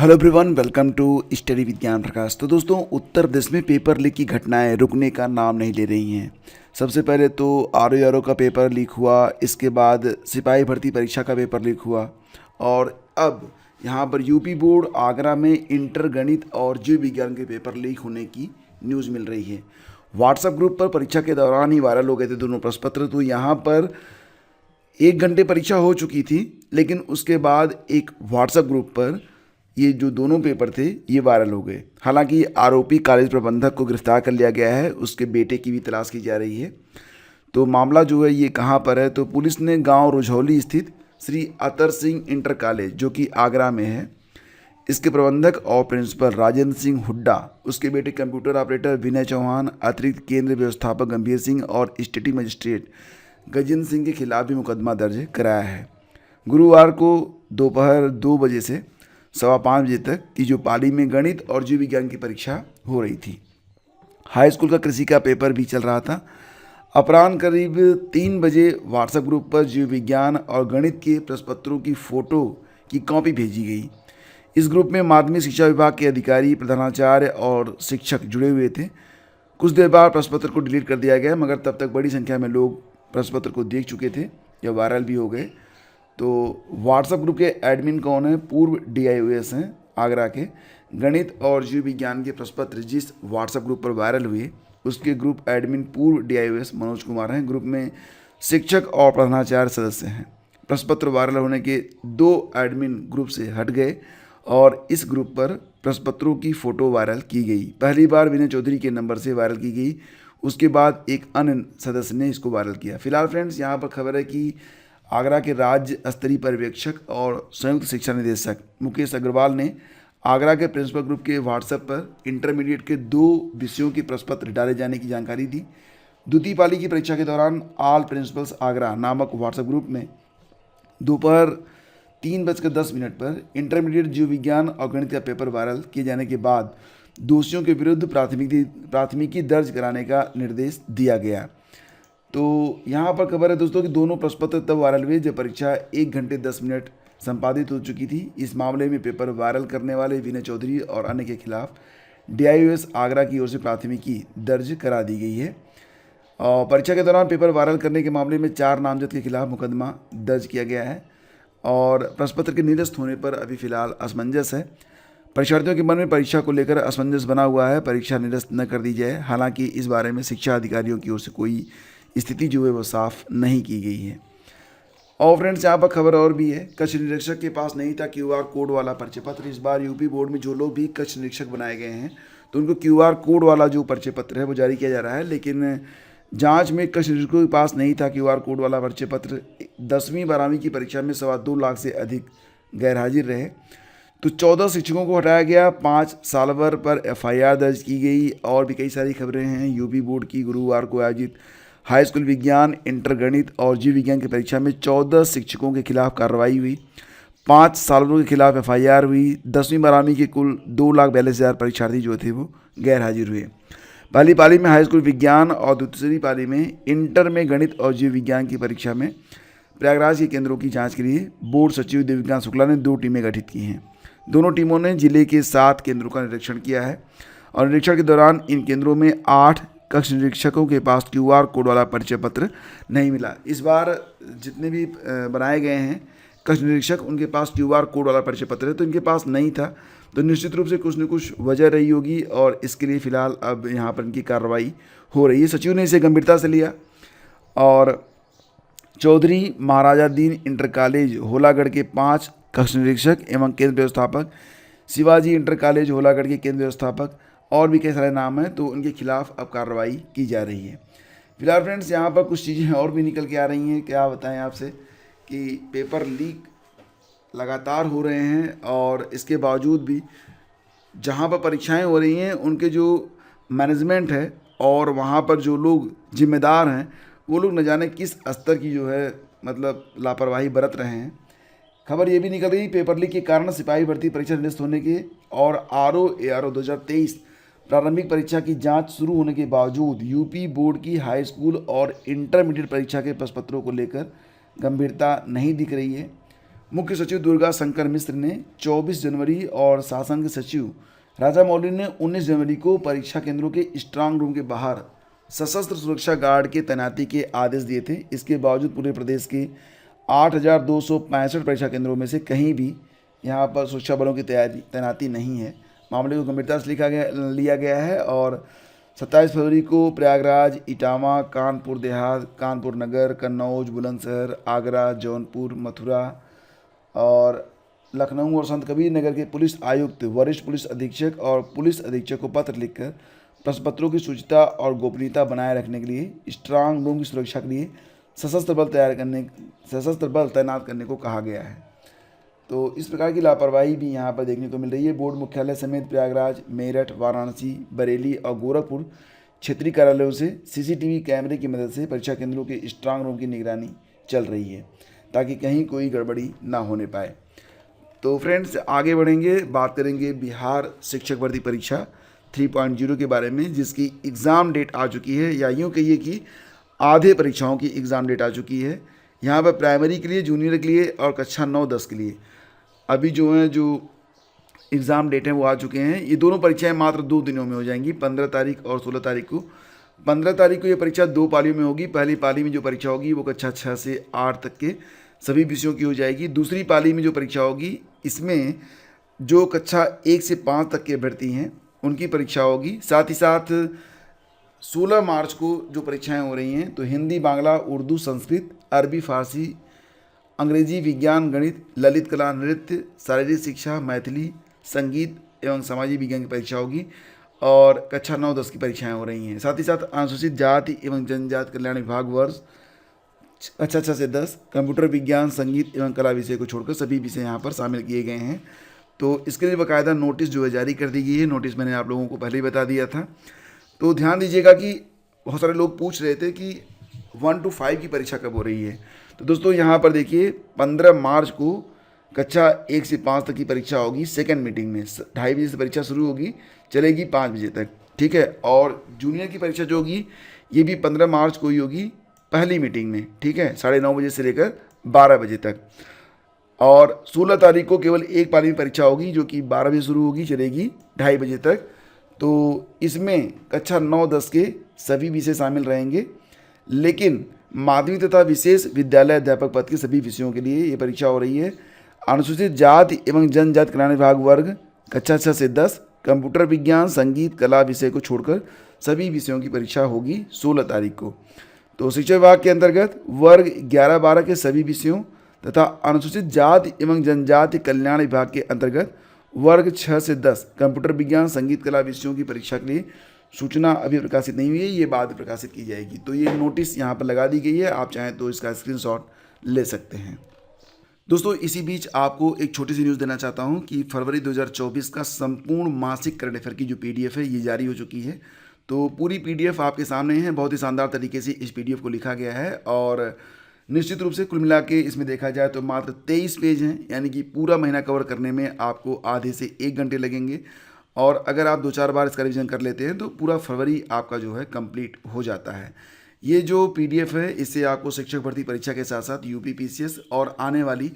Hello everyone, welcome to study Vigyan Prakash. तो दोस्तों, उत्तर प्रदेश में पेपर लीक की घटनाएं रुकने का नाम नहीं ले रही हैं। सबसे पहले तो आर का पेपर लीक हुआ, इसके बाद सिपाही भर्ती परीक्षा का पेपर लीक हुआ और अब यहाँ पर यूपी बोर्ड आगरा में इंटर गणित और जीव विज्ञान के पेपर लीक होने की न्यूज़ मिल रही है। व्हाट्सएप ग्रुप पर परीक्षा के दौरान ही वायरल हो गए थे दोनों प्रश्न पत्र। तो यहाँ पर 1 घंटे परीक्षा हो चुकी थी, लेकिन उसके बाद एक व्हाट्सएप ग्रुप पर ये जो दोनों पेपर थे ये वायरल हो गए। हालांकि आरोपी कॉलेज प्रबंधक को गिरफ्तार कर लिया गया है, उसके बेटे की भी तलाश की जा रही है। तो मामला जो है ये कहाँ पर है, तो पुलिस ने गांव रुझौली स्थित श्री अतर सिंह इंटर कॉलेज जो कि आगरा में है, इसके प्रबंधक और प्रिंसिपल राजेंद्र सिंह हुड्डा, उसके बेटे कंप्यूटर ऑपरेटर विनय चौहान, अतिरिक्त केंद्र व्यवस्थापक गंभीर सिंह और स्टेटी मजिस्ट्रेट गजेंद्र सिंह के खिलाफ भी मुकदमा दर्ज कराया है। गुरुवार को दोपहर 2 बजे से 5:15 बजे तक की जो पाली में गणित और जीव विज्ञान की परीक्षा हो रही थी। हाई स्कूल का कृषि का पेपर भी चल रहा था। अपराह्न करीब 3 बजे व्हाट्सएप ग्रुप पर जीव विज्ञान और गणित के प्रश्नपत्रों की फ़ोटो की कॉपी भेजी गई। इस ग्रुप में माध्यमिक शिक्षा विभाग के अधिकारी, प्रधानाचार्य और शिक्षक जुड़े हुए थे। कुछ देर बाद प्रश्नपत्र को डिलीट कर दिया गया, मगर तब तक बड़ी संख्या में लोग प्रश्नपत्र को देख चुके थे या वायरल भी हो गए। तो व्हाट्सएप ग्रुप के एडमिन कौन है? पूर्व DIOS हैं आगरा के। गणित और जीव विज्ञान के प्रश्नपत्र जिस व्हाट्सएप ग्रुप पर वायरल हुए, उसके ग्रुप एडमिन पूर्व DIOS मनोज कुमार हैं। ग्रुप में शिक्षक और प्रधानाचार्य सदस्य हैं। प्रश्नपत्र वायरल होने के 2 एडमिन ग्रुप से हट गए और इस ग्रुप पर प्रश्नपत्रों की फ़ोटो वायरल की गई। पहली बार विनय चौधरी के नंबर से वायरल की गई, उसके बाद एक अन्य सदस्य ने इसको वायरल किया। फिलहाल फ्रेंड्स, यहाँ पर खबर है कि आगरा के राज्य स्तरीय पर्यवेक्षक और संयुक्त शिक्षा निदेशक मुकेश अग्रवाल ने आगरा के प्रिंसिपल ग्रुप के व्हाट्सएप पर इंटरमीडिएट के 2 विषयों के प्रश्नपत्र डाले जाने की जानकारी दी। द्वितीय पाली की परीक्षा के दौरान ऑल प्रिंसिपल्स आगरा नामक व्हाट्सएप ग्रुप में दोपहर 3:10 पर इंटरमीडिएट जीव विज्ञान और गणित का पेपर वायरल किए जाने के बाद दोषियों के विरुद्ध प्राथमिकी दर्ज कराने का निर्देश दिया गया। तो यहाँ पर खबर है दोस्तों कि दोनों प्रश्नपत्र तब वायरल हुए जब परीक्षा 1 घंटे 10 मिनट संपादित हो चुकी थी। इस मामले में पेपर वायरल करने वाले विनय चौधरी और अन्य के खिलाफ DIOS आगरा की ओर से प्राथमिकी दर्ज करा दी गई है। और परीक्षा के दौरान पेपर वायरल करने के मामले में 4 नामजद के खिलाफ मुकदमा दर्ज किया गया है और प्रश्नपत्र के निरस्त होने पर अभी फिलहाल असमंजस है। परीक्षार्थियों के मन में परीक्षा को लेकर असमंजस बना हुआ है, परीक्षा निरस्त न कर दी जाए। हालांकि इस बारे में शिक्षा अधिकारियों की ओर से कोई स्थिति जो है वो साफ नहीं की गई है। और फ्रेंड्स, यहाँ पर खबर और भी है। कक्ष निरीक्षक के पास नहीं था QR कोड वाला परिचय पत्र। इस बार यूपी बोर्ड में जो लोग भी कक्ष निरीक्षक बनाए गए हैं तो उनको QR कोड वाला जो परिचय पत्र है वो जारी किया जा रहा है, लेकिन जांच में कक्ष निरीक्षकों के पास नहीं था QR कोड वाला परिचय पत्र। 10वीं 12वीं की परीक्षा में 2.25 लाख से अधिक गैरहाजिर रहे, तो 14 शिक्षकों को हटाया गया। 5 साल भर पर FIR दर्ज की गई। और भी कई सारी खबरें हैं। यूपी बोर्ड की गुरुवार को आयोजित हाई स्कूल विज्ञान, इंटर गणित और जीव विज्ञान की परीक्षा में 14 शिक्षकों के खिलाफ कार्रवाई हुई। 5 सालों के खिलाफ FIR हुई। 10वीं 12वीं के कुल 2,42,000 परीक्षार्थी जो थे वो गैर हाजिर हुए। पहली पाली में हाई स्कूल विज्ञान और दूसरी पाली में इंटर में गणित और जीव विज्ञान की परीक्षा में प्रयागराज के केंद्रों की जाँच के लिए बोर्ड सचिव देविकांत शुक्ला ने 2 टीमें गठित की हैं। दोनों टीमों ने जिले के 7 केंद्रों का निरीक्षण किया है और निरीक्षण के दौरान इन केंद्रों में 8 कक्ष निरीक्षकों के पास QR कोड वाला परिचय पत्र नहीं मिला। इस बार जितने भी बनाए गए हैं कक्ष निरीक्षक, उनके पास QR कोड वाला परिचय पत्र है, तो इनके पास नहीं था। तो निश्चित रूप से कुछ न कुछ वजह रही होगी और इसके लिए फ़िलहाल अब यहाँ पर इनकी कार्रवाई हो रही है। सचिव ने इसे गंभीरता से लिया और चौधरी महाराजादीन इंटर कॉलेज होलागढ़ के 5 कक्ष निरीक्षक एवं केंद्र व्यवस्थापक, शिवाजी इंटर कॉलेज होलागढ़ के केंद्र व्यवस्थापक और भी कई सारे नाम हैं, तो उनके खिलाफ अब कार्रवाई की जा रही है। फिलहाल फ्रेंड्स, यहाँ पर कुछ चीज़ें और भी निकल के आ रही हैं। क्या बताएं आपसे कि पेपर लीक लगातार हो रहे हैं और इसके बावजूद भी जहाँ पर परीक्षाएं हो रही हैं उनके जो मैनेजमेंट है और वहाँ पर जो लोग जिम्मेदार हैं वो लोग न जाने किस स्तर की जो है मतलब लापरवाही बरत रहे हैं। खबर ये भी निकल रही, पेपर लीक के कारण सिपाही भर्ती परीक्षा निरस्त होने के और ARO 2023 प्रारंभिक परीक्षा की जांच शुरू होने के बावजूद यूपी बोर्ड की हाई स्कूल और इंटरमीडिएट परीक्षा के प्रश्नपत्रों को लेकर गंभीरता नहीं दिख रही है। मुख्य सचिव दुर्गा शंकर मिश्र ने 24 जनवरी और शासन के सचिव राजा मौली ने 19 जनवरी को परीक्षा केंद्रों के स्ट्रांग रूम के बाहर सशस्त्र सुरक्षा गार्ड के तैनाती के आदेश दिए थे। इसके बावजूद पूरे प्रदेश के 8,265 परीक्षा केंद्रों में से कहीं भी यहाँ पर सुरक्षा बलों की तैनाती नहीं है। मामले को गंभीरता से लिया गया है और 27 फरवरी को प्रयागराज, इटावा, कानपुर देहात, कानपुर नगर, कन्नौज, बुलंदशहर, आगरा, जौनपुर, मथुरा और लखनऊ और संत कबीर नगर के पुलिस आयुक्त, वरिष्ठ पुलिस अधीक्षक और पुलिस अधीक्षक को पत्र लिखकर प्रश्न पत्रों की शुचिता और गोपनीयता बनाए रखने के लिए स्ट्रांग रूम की सुरक्षा के लिए सशस्त्र बल तैनात करने को कहा गया है। तो इस प्रकार की लापरवाही भी यहाँ पर देखने को मिल रही है। बोर्ड मुख्यालय समेत प्रयागराज, मेरठ, वाराणसी, बरेली और गोरखपुर क्षेत्रीय कार्यालयों से सीसीटीवी कैमरे की मदद से परीक्षा केंद्रों के स्ट्रांग रूम की निगरानी चल रही है ताकि कहीं कोई गड़बड़ी ना होने पाए। तो फ्रेंड्स, आगे बढ़ेंगे, बात करेंगे बिहार शिक्षक भर्ती परीक्षा 3.0 के बारे में, जिसकी एग्ज़ाम डेट आ चुकी है, या यूँ कहिए कि आधे परीक्षाओं की एग्ज़ाम डेट आ चुकी है। यहाँ पर प्राइमरी के लिए, जूनियर के लिए और कक्षा 9-10 के लिए अभी जो एग्ज़ाम डेट हैं वो आ चुके हैं। ये दोनों परीक्षाएं मात्र 2 दिनों में हो जाएंगी, 15 तारीख और 16 तारीख को। 15 तारीख को ये परीक्षा 2 पालियों में होगी। पहली पाली में जो परीक्षा होगी वो कक्षा 6 से 8 तक के सभी विषयों की हो जाएगी। दूसरी पाली में जो परीक्षा होगी इसमें जो कक्षा 1 से 5 तक के अभ्यर्थी हैं उनकी परीक्षा होगी। साथ ही साथ 16 मार्च को जो परीक्षाएं हो रही हैं तो हिंदी, बांग्ला, उर्दू, संस्कृत, अरबी, फारसी, अंग्रेजी, विज्ञान, गणित, ललित कला, नृत्य, शारीरिक शिक्षा, मैथिली, संगीत एवं सामाजिक विज्ञान की परीक्षा होगी और कक्षा 9-10 की परीक्षाएं हो रही हैं। साथ ही साथ अनुसूचित जाति एवं जनजाति कल्याण विभाग वर्ष कक्षा 6 से 10 कंप्यूटर विज्ञान, संगीत एवं कला विषय को छोड़कर सभी विषय यहाँ पर शामिल किए गए हैं। तो इसके लिए बाकायदा नोटिस जो है जारी कर दी गई है। नोटिस मैंने आप लोगों को पहले ही बता दिया था। तो ध्यान दीजिएगा कि बहुत सारे लोग पूछ रहे थे कि 1 to 5 की परीक्षा कब हो रही है। तो दोस्तों यहाँ पर देखिए 15 मार्च को कक्षा 1 से 5 तक की परीक्षा होगी सेकंड मीटिंग में। 2:30 बजे से परीक्षा शुरू होगी, चलेगी 5 बजे तक, ठीक है। और जूनियर की परीक्षा जो होगी ये भी 15 मार्च को ही होगी पहली मीटिंग में, ठीक है, 9:30 बजे से लेकर 12 बजे तक। और 16 तारीख को केवल एक पाली में परीक्षा होगी जो कि 12 बजे शुरू होगी, चलेगी 2:30 बजे तक। तो इसमें कक्षा 9-10 के सभी विषय शामिल रहेंगे, लेकिन माध्यमिक तथा विशेष विद्यालय अध्यापक पद के सभी विषयों के लिए ये परीक्षा हो रही है। अनुसूचित जाति एवं जनजाति कल्याण विभाग वर्ग कक्षा 6 से 10 कंप्यूटर विज्ञान, संगीत, कला विषय को छोड़कर सभी विषयों की परीक्षा होगी 16 तारीख को। तो शिक्षा विभाग के अंतर्गत वर्ग 11-12 के सभी विषयों तथा अनुसूचित जाति एवं जनजाति कल्याण विभाग के अंतर्गत वर्ग 6 से 10 कंप्यूटर विज्ञान, संगीत, कला विषयों की परीक्षा के लिए सूचना अभी प्रकाशित नहीं हुई है, ये बाद में प्रकाशित की जाएगी। तो ये नोटिस यहाँ पर लगा दी गई है, आप चाहें तो इसका स्क्रीनशॉट ले सकते हैं। दोस्तों, इसी बीच आपको एक छोटी सी न्यूज़ देना चाहता हूँ कि फरवरी 2024 का संपूर्ण मासिक करंट अफेयर की जो PDF है ये जारी हो चुकी है। तो पूरी PDF आपके सामने है, बहुत ही शानदार तरीके से इस PDF को लिखा गया है और निश्चित रूप से कुल मिला के इसमें देखा जाए तो मात्र 23 पेज हैं, यानी कि पूरा महीना कवर करने में आपको आधे से 1 घंटे लगेंगे। और अगर आप 2-4 बार इसका रिविजन कर लेते हैं तो पूरा फरवरी आपका जो है कंप्लीट हो जाता है। ये जो PDF है इससे आपको शिक्षक भर्ती परीक्षा के साथ साथ UP PCS और आने वाली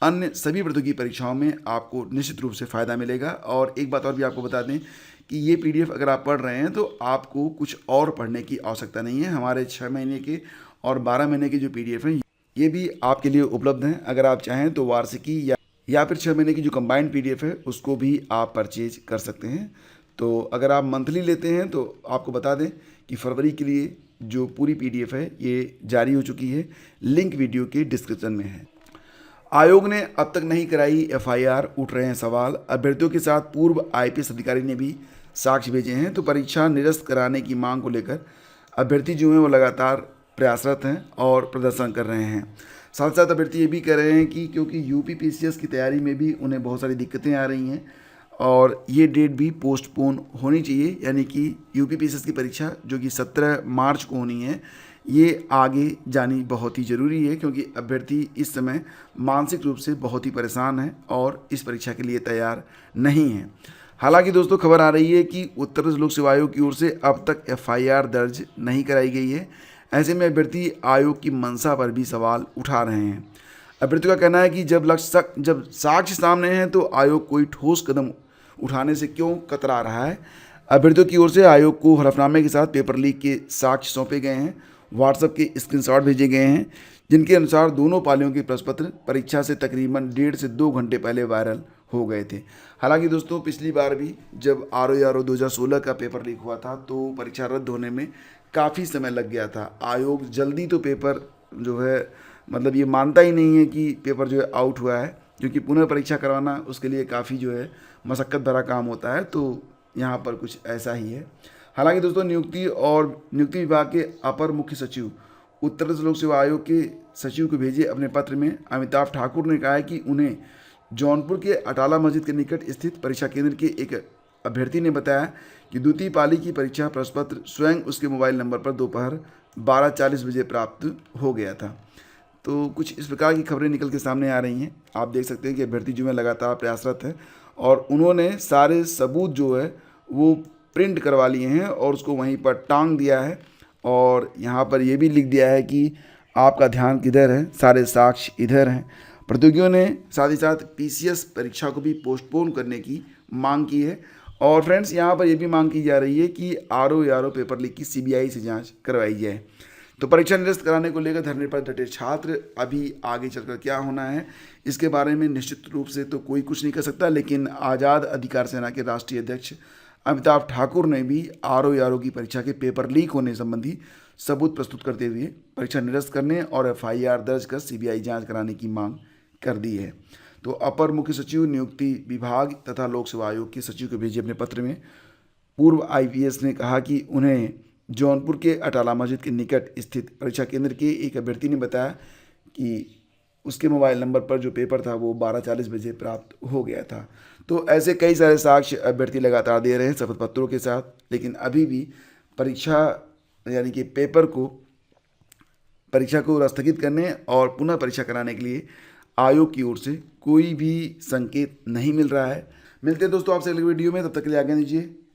अन्य सभी प्रतियोगी परीक्षाओं में आपको निश्चित रूप से फ़ायदा मिलेगा। और एक बात और भी आपको बता दें कि ये PDF अगर आप पढ़ रहे हैं तो आपको कुछ और पढ़ने की आवश्यकता नहीं है। हमारे 6 महीने के और 12 महीने के जो PDF हैं ये भी आपके लिए उपलब्ध हैं। अगर आप चाहें तो वार्षिकी या फिर 6 महीने की जो कंबाइंड PDF है उसको भी आप परचेज कर सकते हैं। तो अगर आप मंथली लेते हैं तो आपको बता दें कि फरवरी के लिए जो पूरी PDF है ये जारी हो चुकी है, लिंक वीडियो के डिस्क्रिप्शन में है। आयोग ने अब तक नहीं कराई FIR, उठ रहे हैं सवाल। अभ्यर्थियों के साथ पूर्व IPS अधिकारी ने भी साक्ष्य भेजे हैं। तो परीक्षा निरस्त कराने की मांग को लेकर अभ्यर्थी जो हैं वो लगातार प्रयासरत हैं और प्रदर्शन कर रहे हैं। साथ साथ अभ्यर्थी ये भी कह रहे हैं कि क्योंकि UP PCS की तैयारी में भी उन्हें बहुत सारी दिक्कतें आ रही हैं और ये डेट भी पोस्टपोन होनी चाहिए, यानी कि UP PCS की परीक्षा जो कि 17 मार्च को होनी है ये आगे जानी बहुत ही ज़रूरी है, क्योंकि अभ्यर्थी इस समय मानसिक रूप से बहुत ही परेशान है और इस परीक्षा के लिए तैयार नहीं है। हालांकि दोस्तों खबर आ रही है कि उत्तर प्रदेश लोक सेवा आयोग की ओर से अब तक FIR दर्ज नहीं कराई गई है। ऐसे में अभ्यर्थी आयोग की मंशा पर भी सवाल उठा रहे हैं। अभ्यर्थियों का कहना है कि जब साक्ष्य सामने हैं तो आयोग कोई ठोस कदम उठाने से क्यों कतरा रहा है। अभ्यर्थियों की ओर से आयोग को हलफनामे के साथ पेपर लीक के साक्ष्य सौंपे गए हैं। व्हाट्सएप के स्क्रीनशॉट भेजे गए हैं जिनके अनुसार दोनों पालियों के प्रश्न पत्र परीक्षा से तकरीबन 1.5 से 2 घंटे पहले वायरल हो गए थे। हालांकि दोस्तों पिछली बार भी जब RO 2016 का पेपर लीक हुआ था तो परीक्षा रद्द होने में काफ़ी समय लग गया था। आयोग जल्दी तो पेपर जो है मतलब ये मानता ही नहीं है कि पेपर जो है आउट हुआ है, क्योंकि पुनः परीक्षा करवाना उसके लिए काफ़ी जो है मशक्क़त भरा काम होता है। तो यहाँ पर कुछ ऐसा ही है। हालांकि दोस्तों नियुक्ति विभाग के अपर मुख्य सचिव उत्तर प्रदेश लोक सेवा आयोग के सचिव को भेजे अपने पत्र में अमिताभ ठाकुर ने कहा है कि उन्हें जौनपुर के अटाला मस्जिद के निकट स्थित परीक्षा केंद्र के एक अभ्यर्थी ने बताया कि द्वितीय पाली की परीक्षा प्रश्न पत्र स्वयं उसके मोबाइल नंबर पर दोपहर 12:40 बजे प्राप्त हो गया था। तो कुछ इस प्रकार की खबरें निकल के सामने आ रही हैं। आप देख सकते हैं कि अभ्यर्थी जो है लगातार प्रयासरत है और उन्होंने सारे सबूत जो है वो प्रिंट करवा लिए हैं और उसको वहीं पर टांग दिया है और यहाँ पर ये भी लिख दिया है कि आपका ध्यान किधर है, सारे साक्ष्य इधर हैं। प्रतियोगियों ने साथ ही साथ PCS परीक्षा को भी पोस्टपोन करने की मांग की है और फ्रेंड्स यहाँ पर यह भी मांग की जा रही है कि RO पेपर लीक की CBI से जांच करवाई जाए। तो परीक्षा निरस्त कराने को लेकर धरने पर डटे छात्र अभी आगे चलकर क्या होना है इसके बारे में निश्चित रूप से तो कोई कुछ नहीं कर सकता, लेकिन आज़ाद अधिकार सेना के राष्ट्रीय अध्यक्ष अमिताभ ठाकुर ने भी RO की परीक्षा के पेपर लीक होने संबंधी सबूत प्रस्तुत करते हुए परीक्षा निरस्त करने और FIR दर्ज कर CBI जांच कराने की मांग कर दी है। तो अपर मुख्य सचिव नियुक्ति विभाग तथा लोक सेवा आयोग के सचिव को भेजे अपने पत्र में पूर्व IPS ने कहा कि उन्हें जौनपुर के अटाला मस्जिद के निकट स्थित परीक्षा केंद्र के एक अभ्यर्थी ने बताया कि उसके मोबाइल नंबर पर जो पेपर था वो 12:40 बजे प्राप्त हो गया था। तो ऐसे कई सारे साक्ष्य अभ्यर्थी लगातार दे रहे हैं शपथ पत्रों के साथ, लेकिन अभी भी परीक्षा यानी कि परीक्षा को स्थगित करने और पुनः परीक्षा कराने के लिए आयोग की ओर से कोई भी संकेत नहीं मिल रहा है। मिलते हैं दोस्तों आपसे अगले वीडियो में, तब तक के लिए आज्ञा दीजिए।